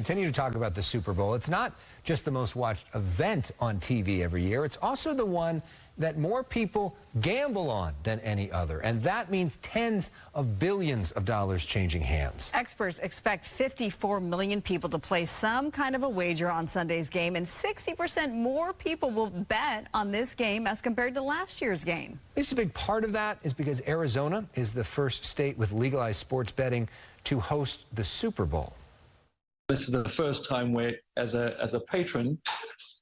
continue to talk about the Super Bowl. It's not just the most watched event on TV every year. It's also the one that more people gamble on than any other. And that means tens of billions of dollars changing hands. Experts expect 54 million people to place some kind of a wager on Sunday's game, and 60% more people will bet on this game as compared to last year's game. At least a big part of that is because Arizona is the first state with legalized sports betting to host the Super Bowl. This is the first time where, as a patron,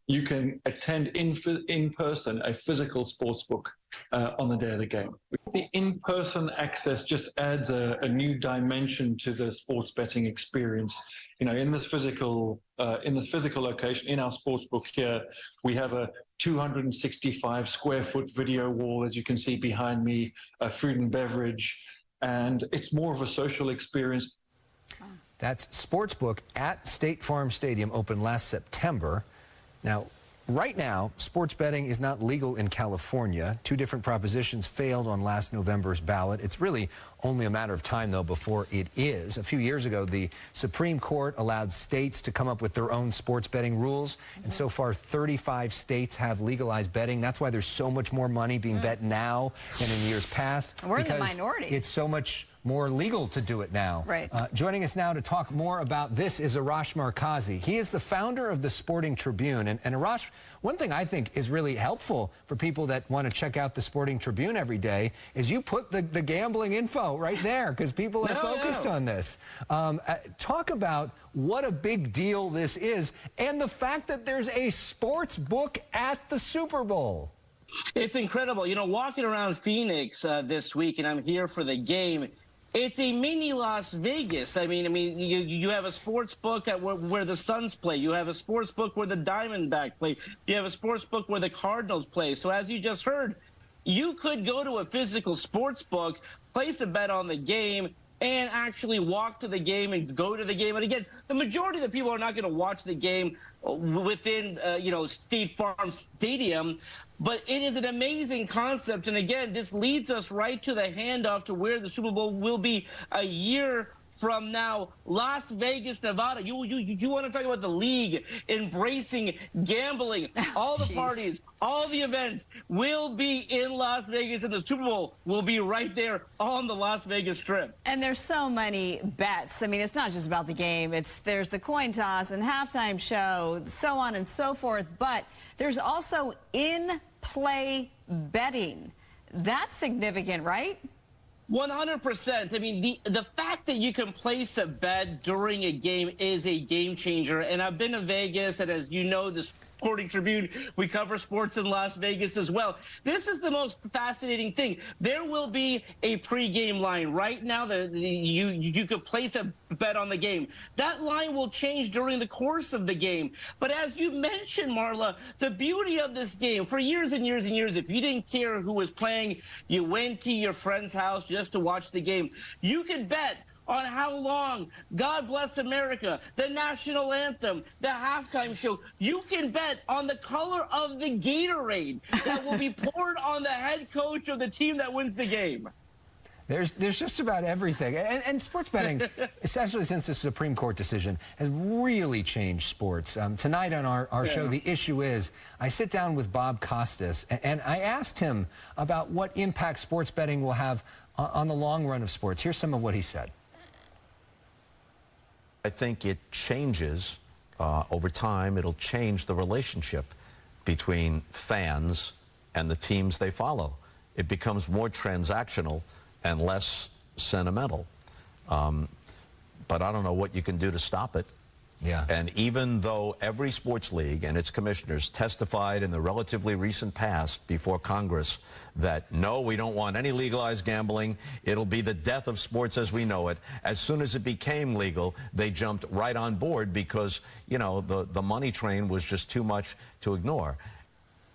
you can attend in person a physical sports book on the day of the game. The in-person access just adds a new dimension to the sports betting experience. You know, in this physical location, in our sports book here, we have a 265 square foot video wall, as you can see behind me, food and beverage, and it's more of a social experience. That's Sportsbook at State Farm Stadium, opened last September. Now, right now, sports betting is not legal in California. Two different propositions failed on last November's ballot. It's really only a matter of time, though, before it is. A few years ago, the Supreme Court allowed states to come up with their own sports betting rules. And so far, 35 states have legalized betting. That's why there's so much more money being bet now than in years past. We're in the minority. It's so much more legal to do it now. Right. Joining us now to talk more about this is Arash Markazi. He is the founder of the Sporting Tribune. And Arash, one thing I think is really helpful for people that want to check out the Sporting Tribune every day is you put the gambling info right there because people are focused on this. Talk about what a big deal this is and the fact that there's a sports book at the Super Bowl. It's incredible. You know, walking around Phoenix this week, and I'm here for the game, it's a mini Las Vegas. I mean, you have a sports book at where the Suns play. You have a sports book where the Diamondbacks play. You have a sports book where the Cardinals play. So as you just heard, you could go to a physical sports book, place a bet on the game, and actually walk to the game and go to the game. And again, the majority of the people are not going to watch the game within, State Farm Stadium. But it is an amazing concept. And again, this leads us right to the handoff to where the Super Bowl will be a year from now. Las Vegas, Nevada. You want to talk about the league embracing gambling. All the parties, all the events will be in Las Vegas, and the Super Bowl will be right there on the Las Vegas Strip. And there's so many bets. I mean, it's not just about the game. There's the coin toss and halftime show, so on and so forth. But there's also in-play betting. That's significant, right? 100%. I mean, the fact that you can place a bet during a game is a game changer. And I've been to Vegas, and as you know, the Sporting Tribune, we cover sports in Las Vegas as well. This is the most fascinating thing. There will be a pregame line. Right now, you could place a bet on the game. That line will change during the course of the game. But as you mentioned, Marla, the beauty of this game, for years and years and years, if you didn't care who was playing, you went to your friend's house just to watch the game. You could bet on how long, God Bless America, the national anthem, the halftime show. You can bet on the color of the Gatorade that will be poured on the head coach of the team that wins the game. There's just about everything. And sports betting, especially since the Supreme Court decision, has really changed sports. Tonight on our show, The Issue Is, I sit down with Bob Costas, and I asked him about what impact sports betting will have on the long run of sports. Here's some of what he said. I think it changes over time. It'll change the relationship between fans and the teams they follow. It becomes more transactional and less sentimental. But I don't know what you can do to stop it. Yeah. And even though every sports league and its commissioners testified in the relatively recent past before Congress that no, we don't want any legalized gambling, it'll be the death of sports as we know it. As soon as it became legal, they jumped right on board because, you know, the money train was just too much to ignore.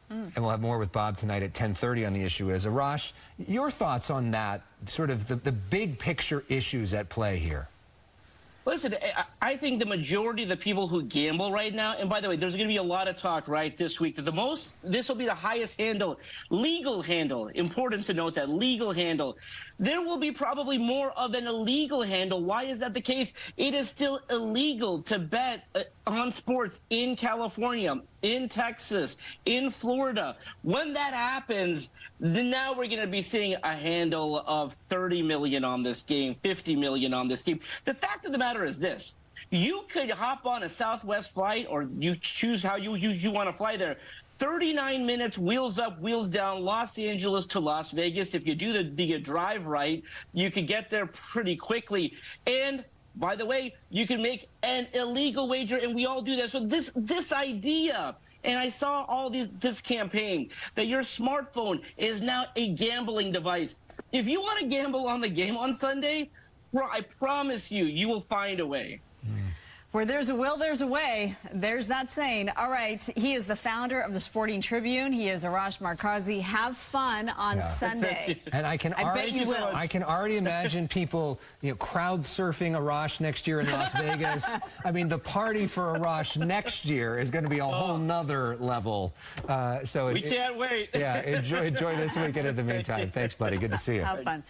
And we'll have more with Bob tonight at 10:30 on The Issue Is. Arash, your thoughts on that, sort of the big picture issues at play here? Listen, I think the majority of the people who gamble right now, and by the way, there's going to be a lot of talk right this week that this will be the highest handle, legal handle. Important to note that legal handle. There will be probably more of an illegal handle. Why is that the case? It is still illegal to bet on sports in California, in Texas, in Florida. When that happens, then now we're going to be seeing a handle of 30 million on this game, 50 million on this game. The fact of the matter is this. You could hop on a Southwest flight, or you choose how you want to fly there. 39 minutes, wheels up, wheels down, Los Angeles to Las Vegas. If you do the drive right, you could get there pretty quickly. And by the way, you can make an illegal wager, and we all do that. So this idea, and I saw all this campaign, that your smartphone is now a gambling device. If you want to gamble on the game on Sunday, I promise you, you will find a way. Where there's a will, there's a way. There's that saying. All right, he is the founder of the Sporting Tribune. He is Arash Markazi. Have fun on Sunday. And I bet you will. I can already imagine people, crowd surfing Arash next year in Las Vegas. I mean, the party for Arash next year is going to be a whole nother level. We can't wait. Yeah, enjoy this weekend in the meantime. Thanks, buddy. Good to see you. Have fun.